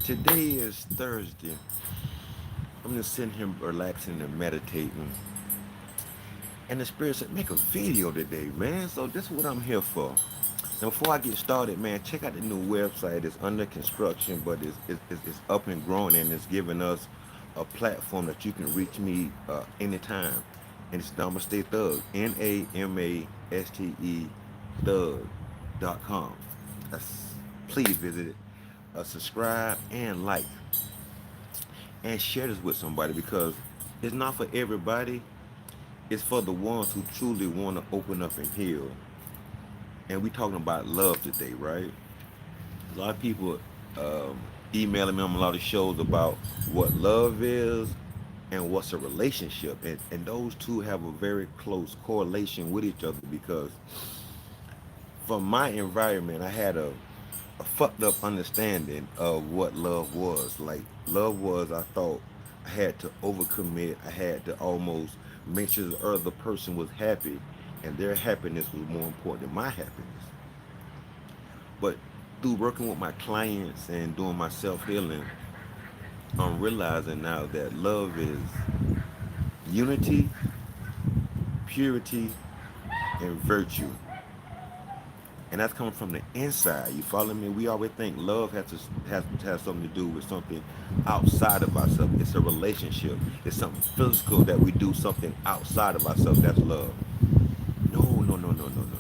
Today is Thursday. I'm just sitting here relaxing and meditating. And the spirit said, make a video today, man. So this is what I'm here for. Now, before I get started, man, check out the new website. It's under construction, but it's up and growing, and it's giving us a platform that you can reach me anytime. And it's Namaste Thug, Namaste Thug.com. Please visit it, subscribe, and like, and share this with somebody because it's not for everybody. It's for the ones who truly want to open up and heal. And we talking about love today, right? A lot of people um, emailing me on a lot of shows about what love is and what's a relationship, and those two have a very close correlation with each other because from my environment, I had a fucked up understanding of what love was. Like love was, I thought I had to overcommit. I had to almost make sure the other person was happy, and their happiness was more important than my happiness. But through working with my clients and doing my self healing, I'm realizing now that love is unity, purity, and virtue. And that's coming from the inside. You follow me? We always think love has to have something to do with something outside of ourselves. It's a relationship. It's something physical that we do something outside of ourselves. That's love. No, no, no, no, no, no.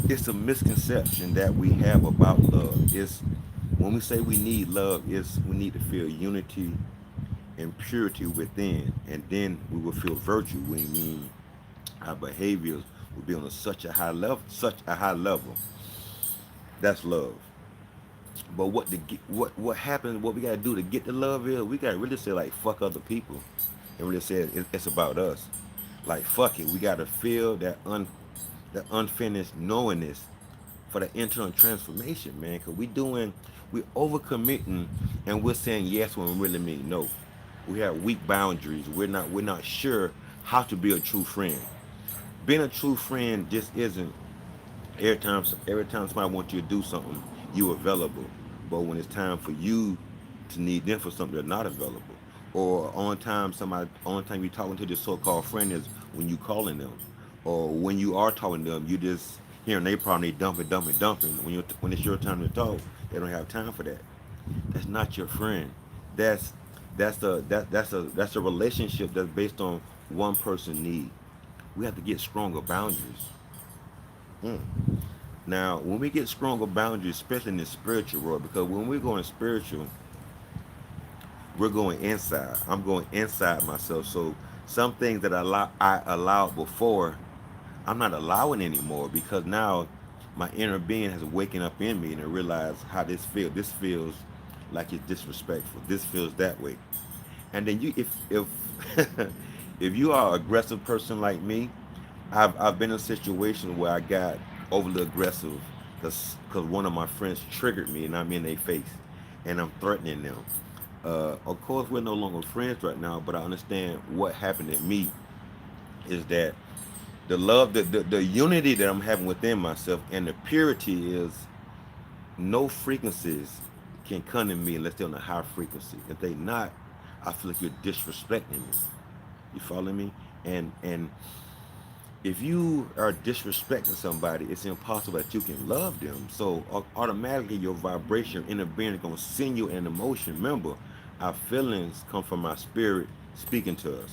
It's a misconception that we have about love. It's when we say we need love, it's we need to feel unity and purity within, and then we will feel virtue. We mean our behaviors will be on such a high level, such a high level. That's love. But what happens? What we gotta do to get the love is we gotta really say like fuck other people, and really say it's about us. Like fuck it, we gotta feel that unfinished knowingness for the internal transformation, man. Cause we overcommitting and we're saying yes when we really mean no. We have weak boundaries. We're not sure how to be a true friend. Being a true friend just isn't every time somebody wants you to do something, you available. But when it's time for you to need them for something, they're not available. Or only time you're talking to this so-called friend is when you calling them, or when you are talking to them, you just hearing they probably dumping, dumping, dumping. When it's your time to talk, they don't have time for that. That's not your friend. That's that's a relationship that's based on one person need. We have to get stronger boundaries. Mm. Now, when we get stronger boundaries, especially in the spiritual world, because when we're going spiritual, we're going inside. I'm going inside myself. So some things that I allowed before, I'm not allowing anymore because now my inner being has waken up in me and I realize how this feels. This feels like it's disrespectful. This feels that way. And then if if you are an aggressive person like me, I've been in a situation where I got overly aggressive because one of my friends triggered me and I'm in their face and I'm threatening them. Of course, we're no longer friends right now, but I understand what happened at me is that the love, the unity that I'm having within myself and the purity is no frequencies can come to me unless they're on a high frequency. If they not, I feel like you're disrespecting me. You follow me? And if you are disrespecting somebody, it's impossible that you can love them. So automatically your vibration, inner being is gonna send you an emotion. Remember, our feelings come from our spirit speaking to us.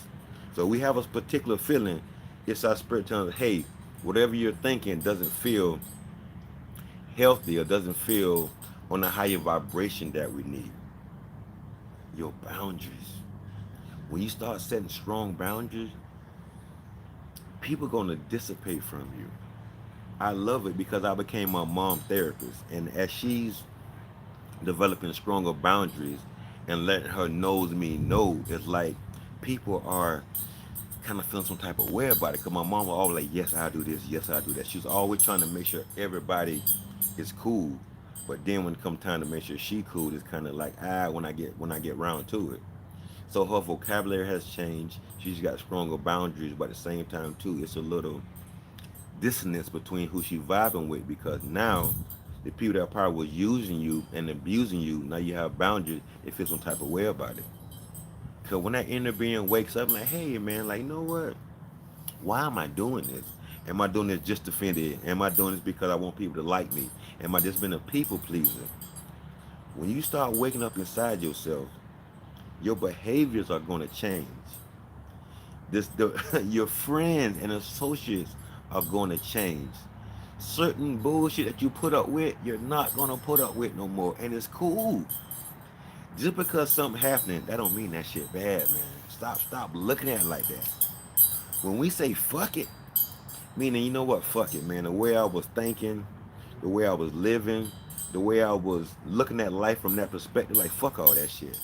So we have a particular feeling. It's our spirit telling us, hey, whatever you're thinking doesn't feel healthy or doesn't feel on the higher vibration that we need. Your boundaries. When you start setting strong boundaries, people are gonna dissipate from you. I love it because I became my mom therapist, and as she's developing stronger boundaries and letting her knows me know, it's like people are kind of feeling some type of way about it. Cause my mom was always like, "Yes, I do this. Yes, I do that." She's always trying to make sure everybody is cool, but then when it comes time to make sure she cool, it's kind of like when I get round to it. So her vocabulary has changed. She's got stronger boundaries, but at the same time too, it's a little dissonance between who she vibing with because now The people that probably was using you and abusing you, now you have boundaries. They feel some type of way about it. Cause when that inner being wakes up, like, hey man, like, you know what? Why am I doing this? Am I doing this just to fit in? Am I doing this because I want people to like me? Am I just being a people pleaser? When you start waking up inside yourself, your behaviors are going to change. Your friends and associates are going to change. Certain bullshit that you put up with, you're not going to put up with no more, and it's cool. Just because something happening, that don't mean that shit bad, man. Stop looking at it like that. When we say fuck it, meaning, you know what, fuck it, man. The way I was thinking, the way I was living, the way I was looking at life from that perspective, like fuck all that shit.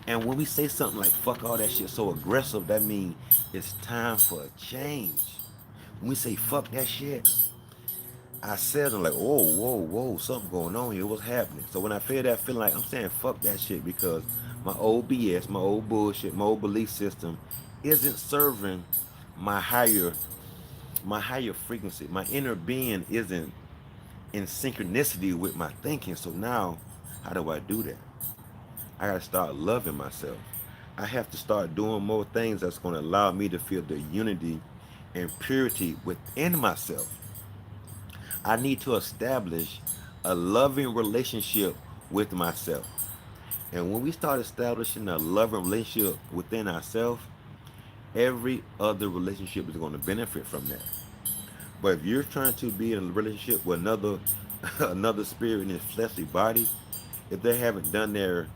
And when we say something like fuck all that shit so aggressive, that means it's time for a change. When we say fuck that shit, I said I'm like, whoa, something going on here. What's happening? So when I feel that feeling, like I'm saying fuck that shit because my old BS, my old bullshit, my old belief system isn't serving my higher my higher frequency. My inner being isn't in synchronicity with my thinking. So now, how do I do that? I gotta start loving myself. I have to start doing more things that's gonna allow me to feel the unity and purity within myself. I need to establish a loving relationship with myself. And when we start establishing a loving relationship within ourselves, every other relationship is going to benefit from that. But if you're trying to be in a relationship with another another spirit in his fleshly body, if they haven't done their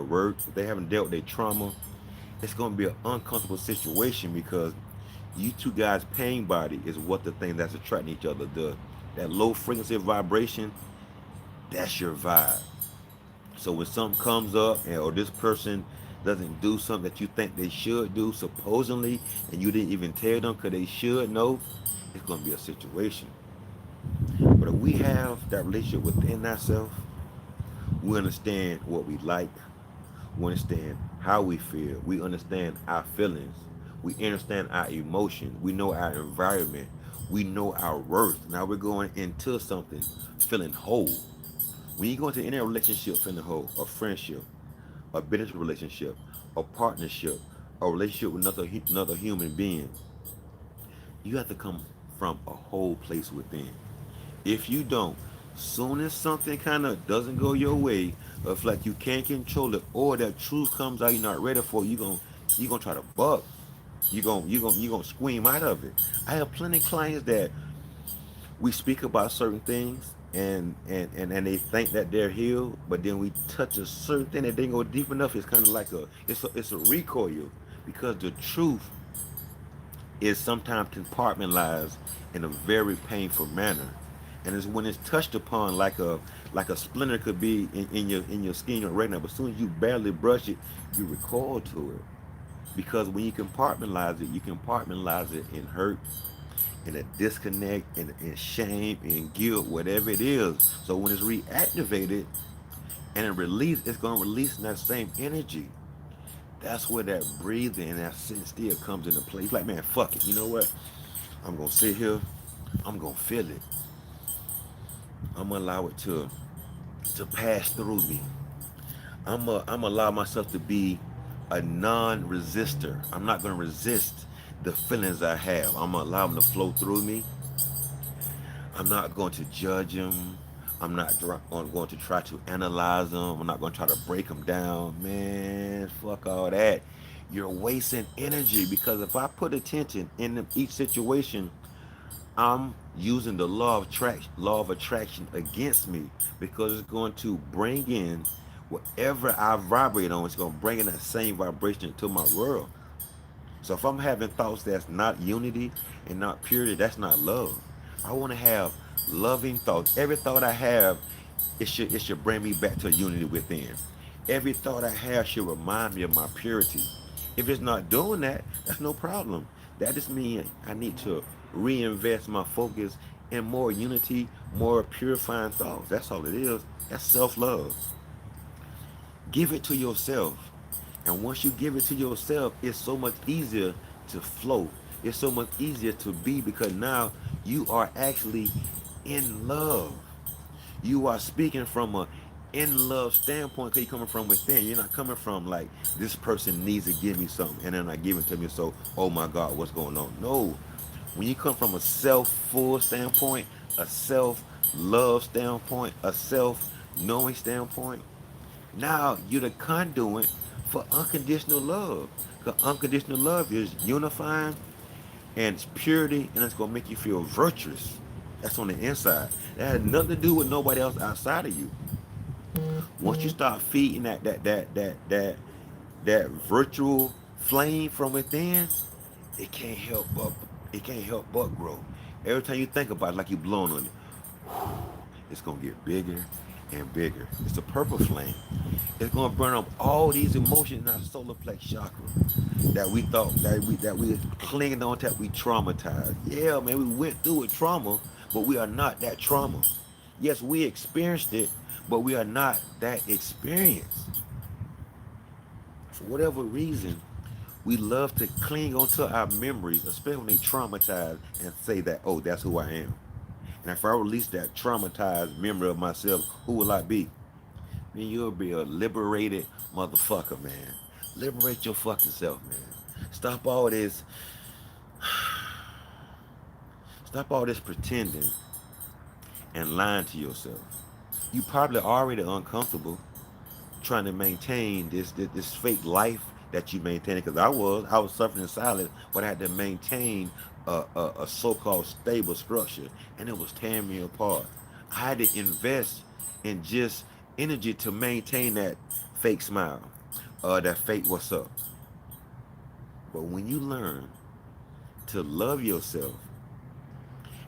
work, if they haven't dealt with their trauma, it's going to be an uncomfortable situation because you two guys' pain body is what the thing that's attracting each other. That low frequency vibration, that's your vibe. So when something comes up or this person doesn't do something that you think they should do supposedly and you didn't even tell them because they should know, it's going to be a situation. But if we have that relationship within ourselves, we understand what we like, we understand how we feel, we understand our feelings, we understand our emotions, we know our environment, we know our worth. Now we're going into something feeling whole. When you go into any relationship feeling whole, a friendship, a business relationship, a partnership, a relationship with another human being, you have to come from a whole place within. If you don't, soon as something kind of doesn't go your way, or if like you can't control it, or that truth comes out you're not ready for, you gonna try to buck. You gonna scream out of it. I have plenty of clients that we speak about certain things and they think that they're healed, but then we touch a certain thing that didn't go deep enough. It's kind of like it's a recoil because the truth is sometimes compartmentalized in a very painful manner, and it's when it's touched upon like a splinter could be in your skin right now. But as soon as you barely brush it, you recoil to it because when you compartmentalize it in hurt, in a disconnect, in shame, in guilt, whatever it is. So when it's reactivated and it release, it's gonna release in that same energy. That's where that breathing and that sitting still comes into play. It's like, man, fuck it. You know what? I'm gonna sit here. I'm gonna feel it. I'm gonna allow it to pass through me. I'm allow myself to be a non-resistor. I'm not gonna resist the feelings I have. I'm gonna allow them to flow through me. I'm not going to judge them. I'm not going to try to analyze them. I'm not going to try to break them down. Man, fuck all that. You're wasting energy because if I put attention in each situation, I'm using the law of attraction against me because it's going to bring in whatever I vibrate on. It's going to bring in that same vibration into my world. So if I'm having thoughts that's not unity and not purity, that's not love. I want to have loving thoughts. Every thought I have, it should bring me back to unity within. Every thought I have should remind me of my purity. If it's not doing that, that's no problem. That just means I need to reinvest my focus in more unity, more purifying thoughts. That's all it is. That's self-love. Give it to yourself. And once you give it to yourself, it's so much easier to flow. It's so much easier to be because now you are actually in love. You are speaking from a in love standpoint because you're coming from within. You're not coming from like this person needs to give me something and then I give it to me. So, oh my God, what's going on? No, when you come from a self-full standpoint, a self-love standpoint, a self-knowing standpoint, now you're the conduit for unconditional love. Because unconditional love is unifying and it's purity and it's gonna make you feel virtuous. That's on the inside. That has nothing to do with nobody else outside of you. Once you start feeding that virtual flame from within, it can't help but grow. Every time you think about it, like you're blowing on it, it's gonna get bigger and bigger. It's a purple flame. It's gonna burn up all these emotions in our solar plex chakra that we thought that we clinging on to, that we traumatized. Yeah, man, we went through a trauma, but we are not that trauma. Yes, we experienced it, but we are not that experience. For whatever reason, we love to cling onto our memories, especially when they traumatize, and say that, oh, that's who I am. And if I release that traumatized memory of myself, who will I be? Man, you'll be a liberated motherfucker, man. Liberate your fucking self, man. Stop all this, stop all this pretending and lying to yourself. You probably already uncomfortable trying to maintain this fake life that you maintain. Because I was suffering in silence, but I had to maintain a so-called stable structure, and it was tearing me apart. I had to invest in just energy to maintain that fake smile, that fake what's up. But when you learn to love yourself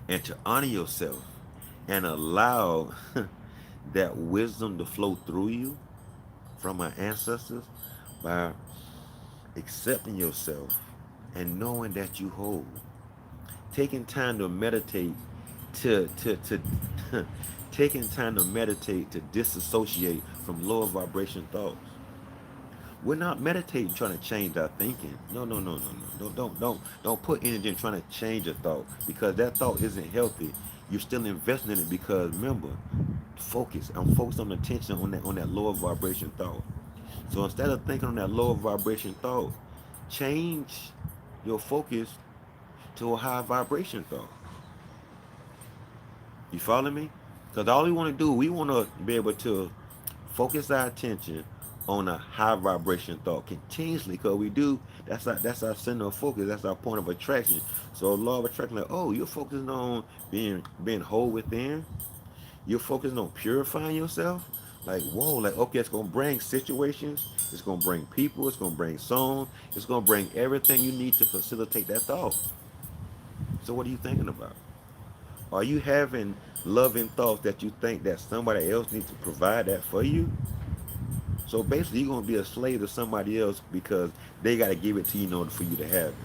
and to honor yourself and allow that wisdom to flow through you from our ancestors by accepting yourself and knowing that you whole, taking time to meditate, to taking time to meditate to disassociate from lower vibration thoughts. We're not meditating trying to change our thinking. No, no, no, no, no. Don't put energy in trying to change a thought because that thought isn't healthy. You're still investing in it because remember, focus. I'm focused on attention on that lower vibration thought. So instead of thinking on that lower vibration thought, change your focus to a high vibration thought. You follow me? Because all we want to do, we want to be able to focus our attention on a high vibration thought continuously. Because we do, that's our center of focus. That's our point of attraction. So law of attraction, like, oh, you're focusing on being whole within. You're focusing on purifying yourself. Like, whoa, like, okay, it's going to bring situations. It's going to bring people. It's going to bring song. It's going to bring everything you need to facilitate that thought. So what are you thinking about? Are you having loving thoughts that you think that somebody else needs to provide that for you? So basically, you're going to be a slave to somebody else because they got to give it to you in order for you to have it.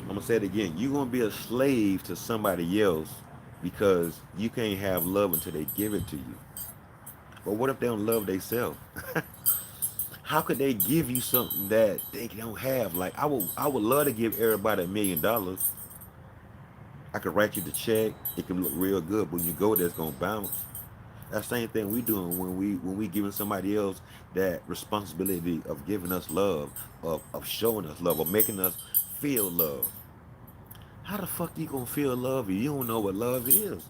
I'm going to say it again. You're going to be a slave to somebody else because you can't have love until they give it to you. But what if they don't love themselves? How could they give you something that they don't have? Like I would love to give everybody $1 million. I could write you the check. It can look real good, but when you go there, it's gonna bounce. That same thing we doing when we giving somebody else that responsibility of giving us love, of showing us love, of making us feel love. How the fuck you gonna feel love if you don't know what love is?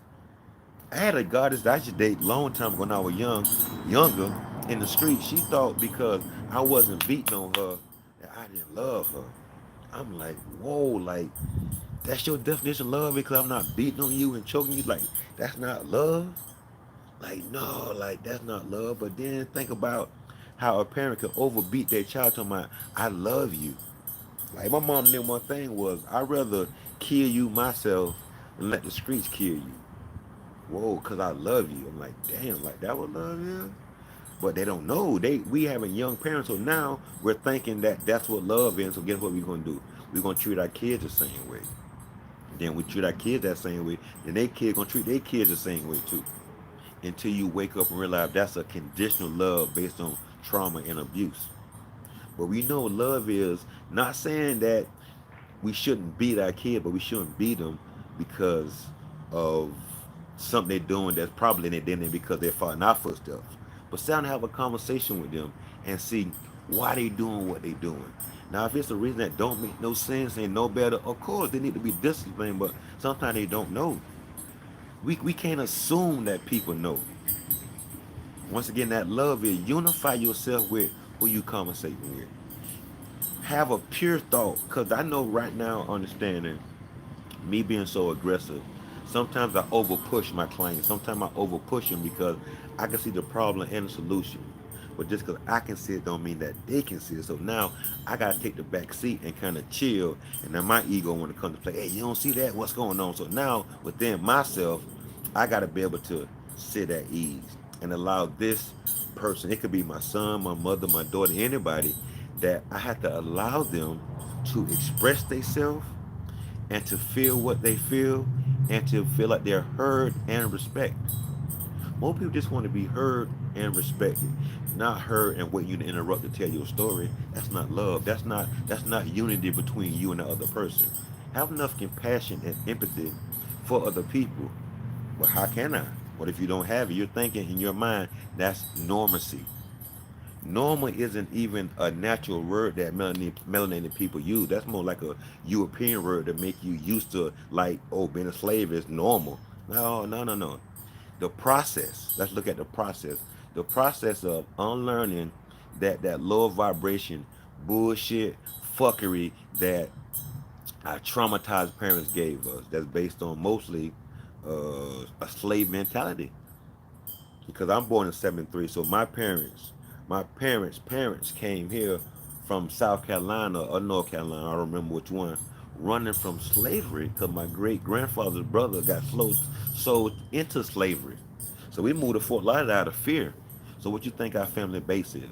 I had a goddess that I used to date long time ago when I was younger, in the street. She thought because I wasn't beating on her that I didn't love her. I'm like, whoa, like that's your definition of love because I'm not beating on you and choking you. Like that's not love. Like no, like that's not love. But then think about how a parent could overbeat their child talking about I love you. Like my mom knew one thing was I'd rather kill you myself than let the streets kill you. Whoa, cause I love you. I'm like, damn, like that what love is? But they don't know. We having young parents, so now we're thinking that that's what love is. So guess what we're gonna do? We're gonna treat our kids the same way. Then we treat our kids that same way. Then they kids gonna treat their kids the same way too. Until you wake up and realize that's a conditional love based on trauma and abuse. But we know love is not saying that we shouldn't beat our kid, but we shouldn't beat them. because of something they're doing that's probably they didn't because they're following our footsteps. But sit down and have a conversation with them and see why they doing what they doing. Now, if it's a reason that don't make no sense, ain't no better, of course they need to be disciplined. But sometimes they don't know. We can't assume that people know. Once again, that love is unify yourself with who you conversating with. Have a pure thought, cause I know right now, understanding me being so aggressive, sometimes I over push my clients. Sometimes I over push them because I can see the problem and the solution. But just because I can see it don't mean that they can see it. So now I gotta take the back seat and kind of chill. And then my ego want to come to play. Hey, you don't see that? What's going on? So now within myself, I gotta be able to sit at ease and allow this person. It could be my son, my mother, my daughter, anybody. That I have to allow them to express themselves and to feel what they feel and to feel like they're heard and respected. Most people just want to be heard and respected, not heard and wait you to interrupt to tell your story. That's not love. That's not unity between you and the other person. Have enough compassion and empathy for other people. Well, how can I? What if you don't have it? You're thinking in your mind that's normacy. Normal isn't even a natural word that melanated people use. That's more like a European word that make you used to like, oh, being a slave is normal. No, no, no, no. The process. Let's look at the process. The process of unlearning that low vibration bullshit fuckery that our traumatized parents gave us. That's based on mostly a slave mentality because I'm born in '73. So my parents came here from South Carolina or North Carolina. I don't remember which one. Running from slavery because my great grandfather's brother got sold into slavery. So we moved to Fort Lauderdale out of fear. So what you think our family base is?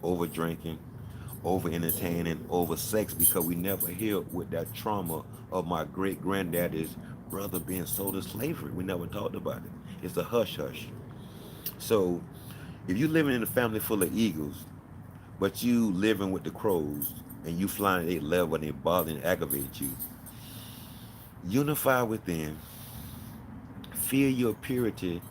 Over drinking, over entertaining, over sex because we never healed with that trauma of my great granddaddy's brother being sold to slavery. We never talked about it. It's a hush hush. So if you living in a family full of eagles, but you living with the crows and you flying at 8 level and they bother and aggravate you, unify within, feel your purity,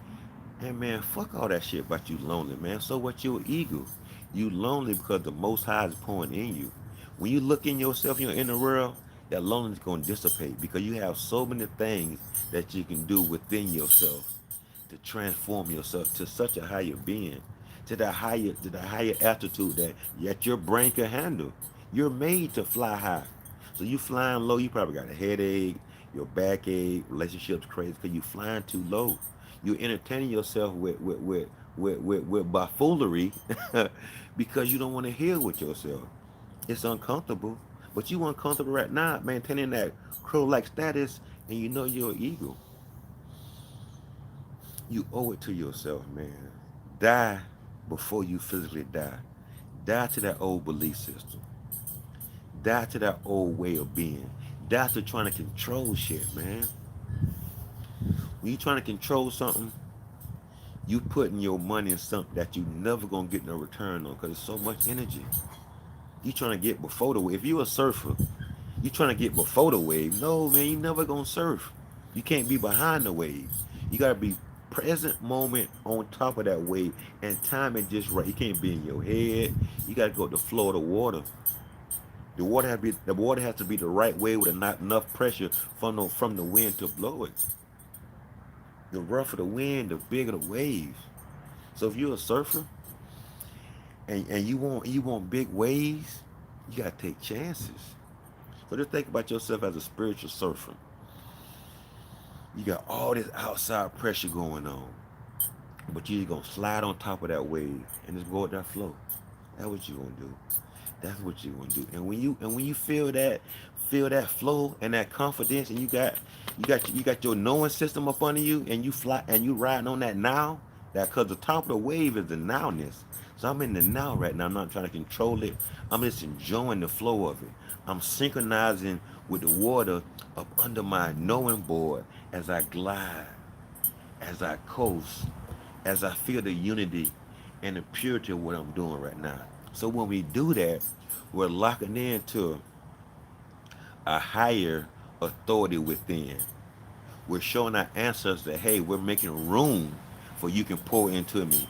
and man, fuck all that shit about you lonely, man. So what you eagle? You lonely because the most high is pouring in you. When you look in yourself, in your inner world, that loneliness is gonna dissipate because you have so many things that you can do within yourself to transform yourself to such a higher being, to the higher altitude that your brain can handle. You're made to fly high. So you flying low, you probably got a headache, your backache, relationships crazy because you flying too low. You're entertaining yourself with buffoonery because you don't want to heal with yourself. It's uncomfortable, but you uncomfortable right now maintaining that crow-like status, and you know you're an eagle. You owe it to yourself, man. Die before you physically die. Die to that old belief system. Die to that old way of being. Die to trying to control shit, man. When you trying to control something, you putting your money in something that you never gonna get no return on because it's so much energy. You trying to get before the wave. If you a surfer, you trying to get before the wave. No, man, you never gonna surf. You can't be behind the wave. You gotta be present moment on top of that wave and time it just right. You can't be in your head. You gotta go with the flow of the water. The water has to be the right way with not enough pressure from the wind to blow it. The rougher the wind, the bigger the waves. So if you're a surfer and you want big waves, you gotta take chances. So just think about yourself as a spiritual surfer. You got all this outside pressure going on, but you're gonna slide on top of that wave and just go with that flow. That's what you gonna do. That's what you gonna do. And when you feel that flow and that confidence, and you got your knowing system up under you, and you fly and you riding on that now. That cause the top of the wave is the nowness. So I'm in the now right now. I'm not trying to control it. I'm just enjoying the flow of it. I'm synchronizing with the water up under my knowing board as I glide, as I coast, as I feel the unity and the purity of what I'm doing right now. So when we do that, we're locking into a higher authority within. We're showing our ancestors that, hey, we're making room for you can pour into me.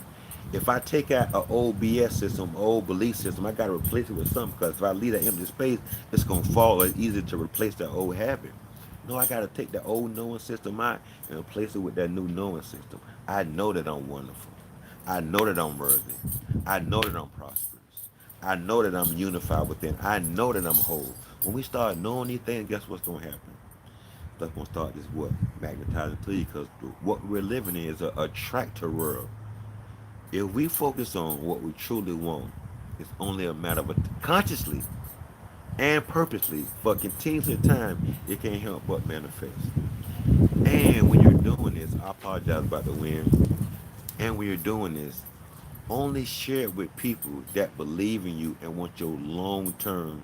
If I take out an old BS system, old belief system, I got to replace it with something because if I leave that empty space, it's going to fall. It's easy to replace that old habit. No, I got to take the old knowing system out and replace it with that new knowing system. I know that I'm wonderful. I know that I'm worthy. I know that I'm prosperous. I know that I'm unified within. I know that I'm whole. When we start knowing these things, guess what's going to happen? That's going to start this what? Magnetizing to you because what we're living in is a attractor world. If we focus on what we truly want, it's only a matter of consciously and purposely for continuous time, it can't help but manifest. And when you're doing this, I apologize about the wind. And when you're doing this, only share it with people that believe in you and want your long-term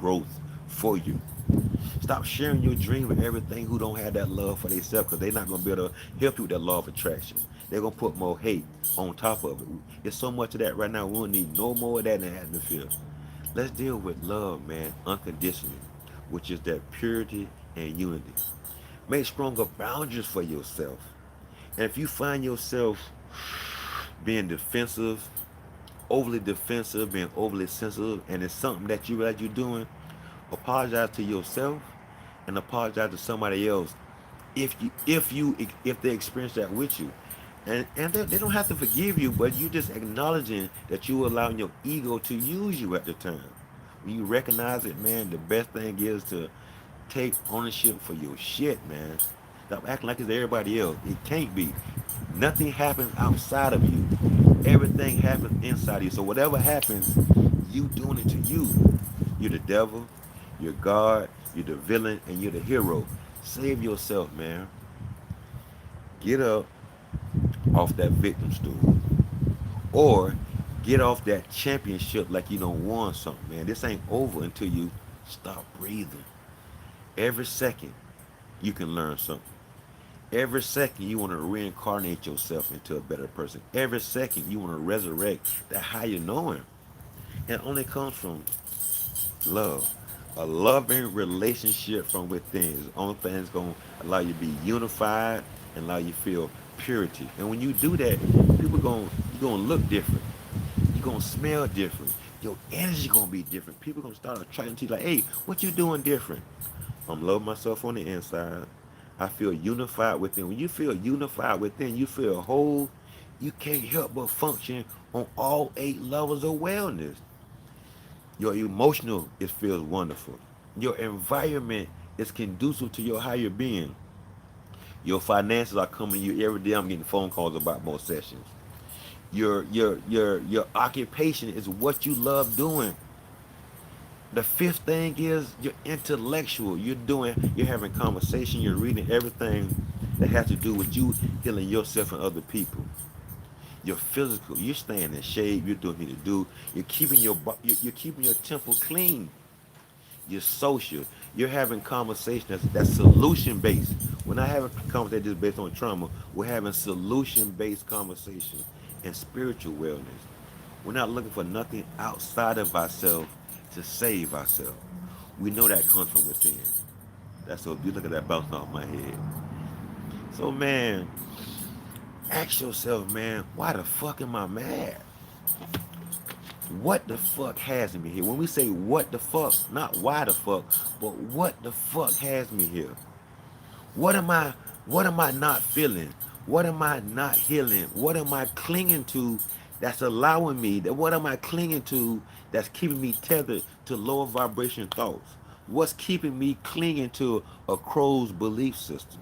growth for you. Stop sharing your dream with everything who don't have that love for themselves because they're not going to be able to help you with that law of attraction. They're going to put more hate on top of it. There's so much of that right now. We don't need no more of that in the atmosphere. Let's deal with love, man, unconditionally, which is that purity and unity. Make stronger boundaries for yourself. And if you find yourself being defensive, being overly sensitive, and it's something that you realize you're doing, apologize to yourself and apologize to somebody else if they experience that with you. And they don't have to forgive you, but you just acknowledging that you allowing your ego to use you at the time. When you recognize it, man, the best thing is to take ownership for your shit, man. Stop acting like it's everybody else. It can't be. Nothing happens outside of you. Everything happens inside of you. So whatever happens, you doing it to you. You're the devil, you're God, you're the villain, and you're the hero. Save yourself, man. Get up off that victim stool. Or get off that championship like you don't want something, man. This ain't over until you stop breathing. Every second, you can learn something. Every second, you want to reincarnate yourself into a better person. Every second, you want to resurrect that higher knowing. And it only comes from love. A loving relationship from within is the only thing that's going to allow you to be unified and allow you to feel purity. And when you do that, you're going to look different. You're going to smell different. Your energy going to be different. People going to start attracting to you like, hey, what you doing different? I'm loving myself on the inside. I feel unified within. When you feel unified within, you feel whole. You can't help but function on all 8 levels of wellness. Your emotional, it feels wonderful. Your environment is conducive to your higher being. Your finances are coming to you every day. I'm getting phone calls about more sessions. Your occupation is what you love doing. The fifth thing is you're intellectual. You're having conversation, you're reading everything that has to do with you healing yourself and other people. You're physical, you're staying in shape, you're doing what you need to do. You're keeping your temple clean. You're social. You're having conversations that's solution based. We're not having conversations just based on trauma. We're having solution based conversation and spiritual wellness. We're not looking for nothing outside of ourselves to save ourselves. We know that comes from within. That's so if you look at that bouncing off my head. So man, ask yourself, man, why the fuck am I mad? What the fuck has me here? When we say what the fuck, not why the fuck, but what the fuck has me here? What am I what am I not feeling? What am I not healing? What am I clinging to that's allowing me that what am I clinging to that's keeping me tethered to lower vibration thoughts? What's keeping me clinging to a crow's belief system?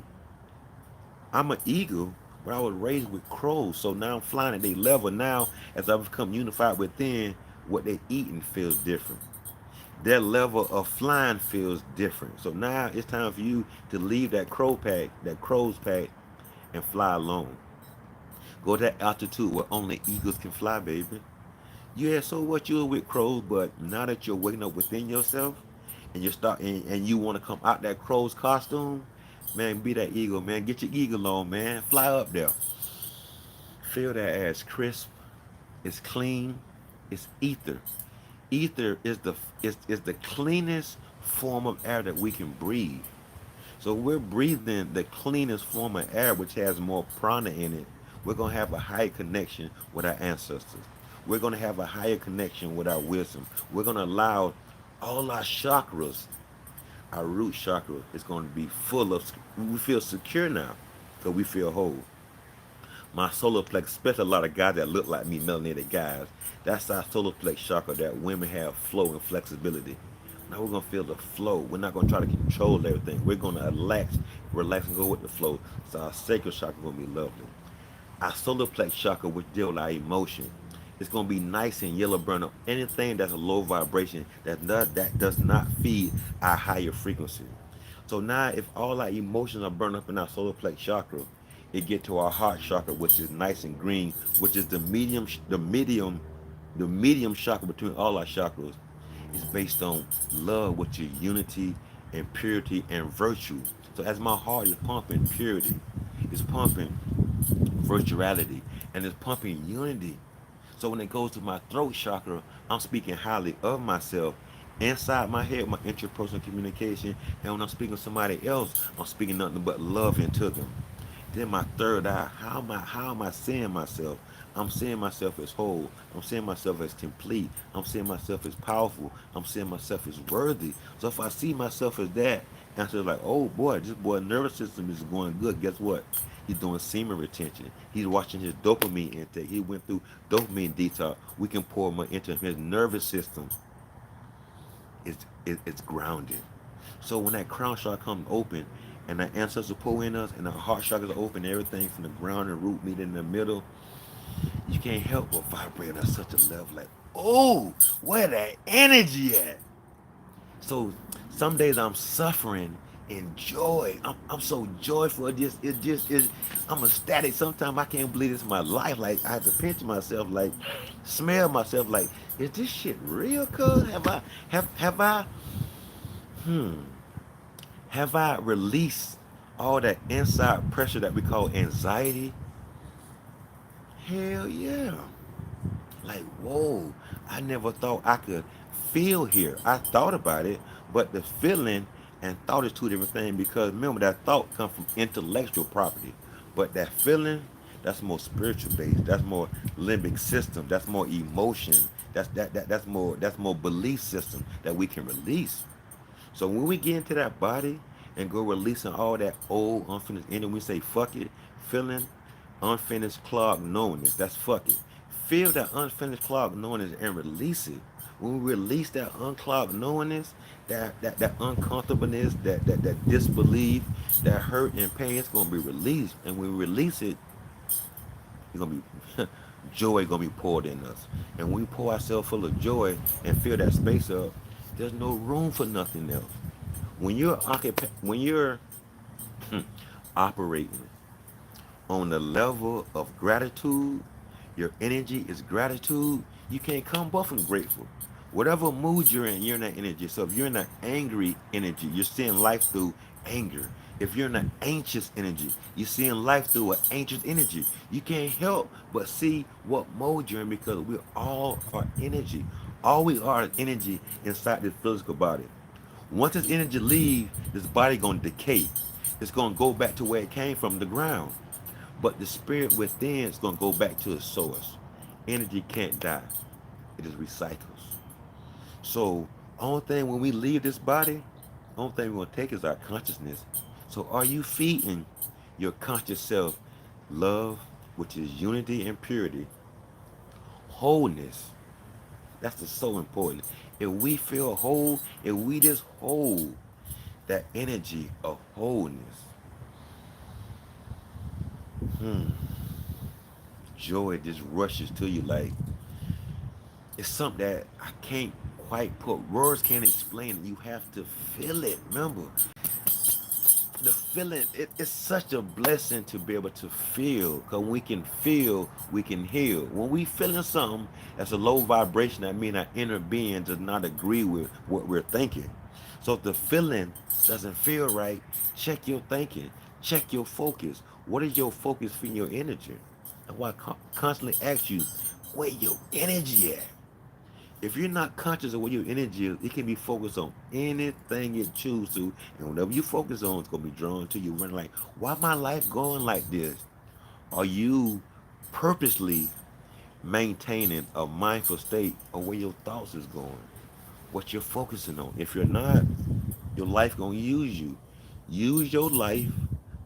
I'm an eagle, but I was raised with crows, so now I'm flying at their level. Now, as I become unified within, what they're eating feels different. Their level of flying feels different. So now it's time for you to leave that crow's pack, and fly alone. Go to that altitude where only eagles can fly, baby. Yeah, so what you're with crows, but now that you're waking up within yourself and and you want to come out that crow's costume, man, be that eagle, man. Get your eagle on, man. Fly up there. Feel that ass crisp. It's clean. It's ether. Ether is the cleanest form of air that we can breathe. So we're breathing the cleanest form of air, which has more prana in it. We're going to have a higher connection with our ancestors. We're going to have a higher connection with our wisdom. We're going to allow all our chakras, our root chakra is going to be full of, we feel secure now because we feel whole. My solar plex, especially a lot of guys that look like me, melanated guys, that's our solar plex chakra that women have flow and flexibility. Now we're gonna feel the flow. We're not gonna try to control everything. We're gonna relax and go with the flow. So our sacral chakra gonna be lovely. Our solar plex chakra, which deal with our emotion, it's gonna be nice and yellow burn up anything that's a low vibration that does not feed our higher frequency. So now, if all our emotions are burned up in our solar plex chakra, it get to our heart chakra, which is nice and green, which is the medium chakra between all our chakras. Is based on love, which is unity and purity and virtue. So as my heart is pumping purity, it's pumping virtuality, and it's pumping unity. So when it goes to my throat chakra, I'm speaking highly of myself inside my head, my interpersonal communication, and when I'm speaking to somebody else, I'm speaking nothing but love into them. Then my third eye, how am I seeing myself? I'm seeing myself as whole. I'm seeing myself as complete. I'm seeing myself as powerful. I'm seeing myself as worthy. So if I see myself as that, and I feel like, oh boy, this boy nervous system is going good. Guess what? He's doing semen retention. He's watching his dopamine intake. He went through dopamine detox. We can pour more into his nervous system. It's grounded. So when that crown chakra comes open and the ancestors pull in us and our heart chakras are open, everything from the ground and root meet in the middle, you can't help but vibrate at such a level like, oh, where that energy at? So some days I'm suffering in joy. I'm so joyful. It just is. I'm ecstatic. Sometimes I can't believe this is my life. Like I have to pinch myself, like smell myself, like is this shit real? Cuz have I released all that inside pressure that we call anxiety? Hell yeah. Like, whoa, I never thought I could feel here. I thought about it, but the feeling and thought is two different things because remember that thought comes from intellectual property. But that feeling, that's more spiritual based. That's more limbic system. That's more emotion. That's more belief system that we can release. So when we get into that body and go releasing all that old unfinished energy, we say fuck it, feeling unfinished clogged knowingness. That's fuck it. Feel that unfinished clogged knowingness and release it. When we release that unclogged knowingness, that uncomfortableness, that disbelief, that hurt and pain, it's gonna be released. And when we release it, it's gonna be joy gonna be poured in us. And when we pour ourselves full of joy and fill that space up, there's no room for nothing else. When you're operating on the level of gratitude, your energy is gratitude, you can't come but from grateful. Whatever mood you're in that energy. So if you're in that angry energy, you're seeing life through anger. If you're in an anxious energy, you're seeing life through an anxious energy. You can't help but see what mode you're in because we all are energy. All we are is energy inside this physical body. Once this energy leaves, this body gonna decay. It's gonna go back to where it came from, the ground. But the spirit within is gonna go back to its source. Energy can't die. It just recycles. So only thing when we leave this body, only thing we're gonna take is our consciousness. So are you feeding your conscious self love, which is unity and purity, wholeness? That's just so important. If we feel whole, if we just hold that energy of wholeness, joy just rushes to you like it's something that I can't quite put words can't explain it. You have to feel it. Remember, the feeling it's such a blessing to be able to feel because when we can feel we can heal. When we feeling something that's a low vibration, that means our inner being does not agree with what we're thinking. So if the feeling doesn't feel right, check your thinking, check your focus. What is your focus for your energy? And why constantly ask you where your energy at. If you're not conscious of where your energy is, it can be focused on anything you choose to, and whatever you focus on, it's gonna be drawn to you. Running like, why my life going like this? Are you purposely maintaining a mindful state of where your thoughts is going? What you're focusing on? If you're not, your life gonna use you. Use your life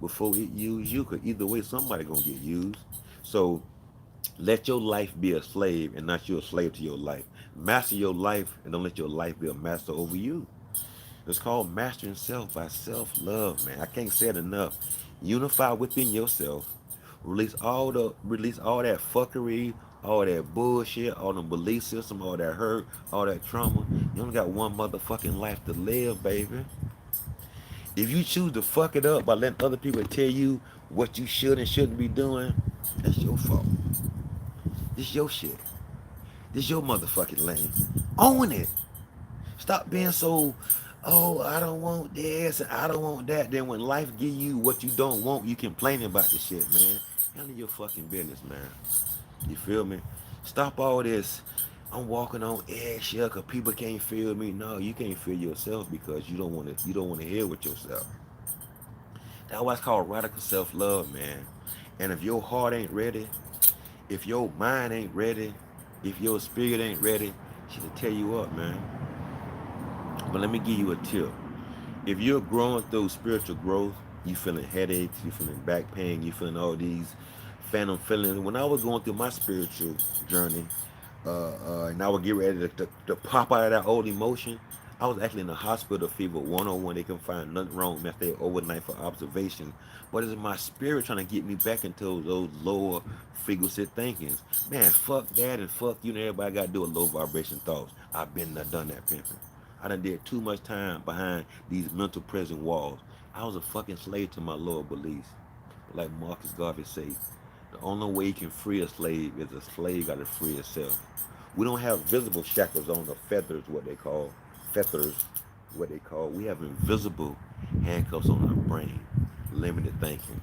before it use you, cause either way, somebody gonna get used. So let your life be a slave and not you a slave to your life. Master your life and don't let your life be a master over you. It's called mastering self by self-love, man. I can't say it enough. Unify within yourself. Release all that fuckery, all that bullshit, all the belief system, all that hurt, all that trauma. You only got one motherfucking life to live, baby. If you choose to fuck it up by letting other people tell you what you should and shouldn't be doing, that's your fault. This your shit. This your motherfucking lane. Own it. Stop being so, oh, I don't want this and I don't want that. Then when life give you what you don't want, you complaining about the shit, man. Handle your fucking business, man. You feel me? Stop all this. I'm walking on eggshell because people can't feel me. No, you can't feel yourself because you don't want to. You don't want to hear with yourself. That's why it's called radical self-love, man. And if your heart ain't ready, if your mind ain't ready, if your spirit ain't ready, she'll tell you up, man. But let me give you a tip. If you're growing through spiritual growth, you feeling headaches, you feeling back pain, you feeling all these phantom feelings. When I was going through my spiritual journey, and I would get ready to pop out of that old emotion, I was actually in the hospital fever 101. They can find nothing wrong. I stayed overnight for observation. But it's my spirit trying to get me back into those lower frequency thinkings. Man, fuck that and fuck you and everybody got to do with low vibration thoughts. I've been there, done that pimping. I done did too much time behind these mental prison walls. I was a fucking slave to my lower beliefs. Like Marcus Garvey say, the only way you can free a slave is a slave got to free itself. We don't have visible shackles on the feathers, what they call feathers, what they call. We have invisible handcuffs on our brain. Limited thinking,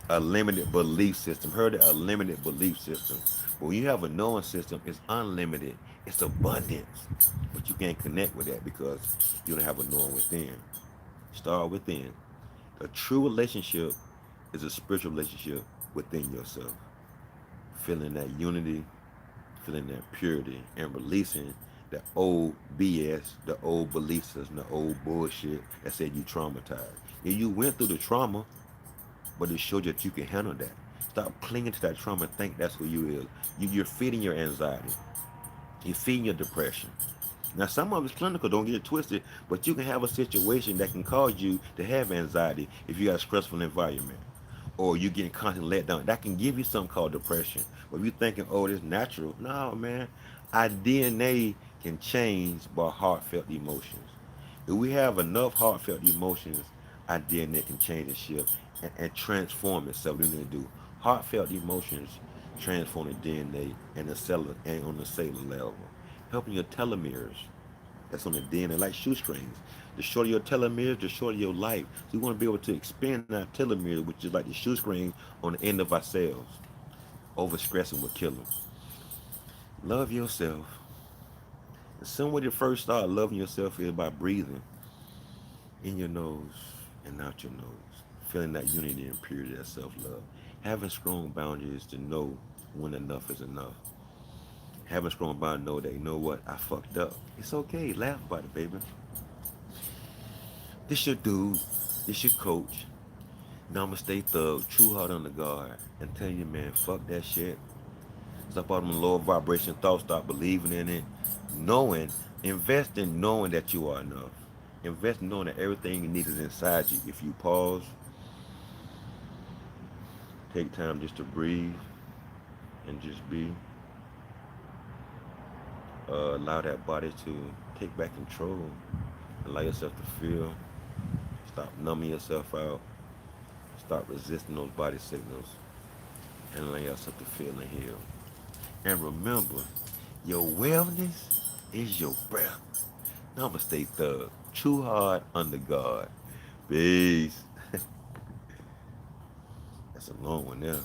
a limited belief system. Heard it? A limited belief system. But when you have a knowing system, it's unlimited. It's abundance. But you can't connect with that because you don't have a knowing within. Start within. A true relationship is a spiritual relationship within yourself. Feeling that unity, feeling that purity, and releasing the old BS, the old belief system, the old bullshit that said you traumatized. Yeah, you went through the trauma, but it showed you that you can handle that. Stop clinging to that trauma and think that's who you is. You're feeding your anxiety. You're feeding your depression. Now, some of it's clinical, don't get it twisted, but you can have a situation that can cause you to have anxiety if you got a stressful environment or you getting constantly let down. That can give you something called depression. But if you're thinking, oh, it's natural, no, man. Our DNA can change by heartfelt emotions. If we have enough heartfelt emotions, our DNA can change and shift and transform itself. We need to do heartfelt emotions transform the DNA and the cellular and on the cellular level, helping your telomeres. That's on the DNA, like shoestrings. The shorter your telomeres, the shorter your life. So we want to be able to expand our telomeres, which is like the shoestring on the end of our cells. Overstressing will kill them. Love yourself. And some way to first start loving yourself is by breathing in your nose and out your nose. Feeling that unity and purity, that self-love. Having strong boundaries to know when enough is enough. Having strong boundaries to know that, you know what, I fucked up. It's okay. Laugh about it, baby. This your dude. This your coach. Namaste thug. True heart on the guard. And tell you, man, fuck that shit. Stop all them lower vibration thoughts. Stop believing in it. Knowing. Invest in knowing that you are enough. Invest in knowing that everything you need is inside you. If you pause, take time just to breathe and just be. Allow that body to take back control. Allow yourself to feel. Stop numbing yourself out. Stop resisting those body signals. And allow yourself to feel and heal. And remember, your wellness is your breath. Namaste, thug. True hard under God. Peace. That's a long one there.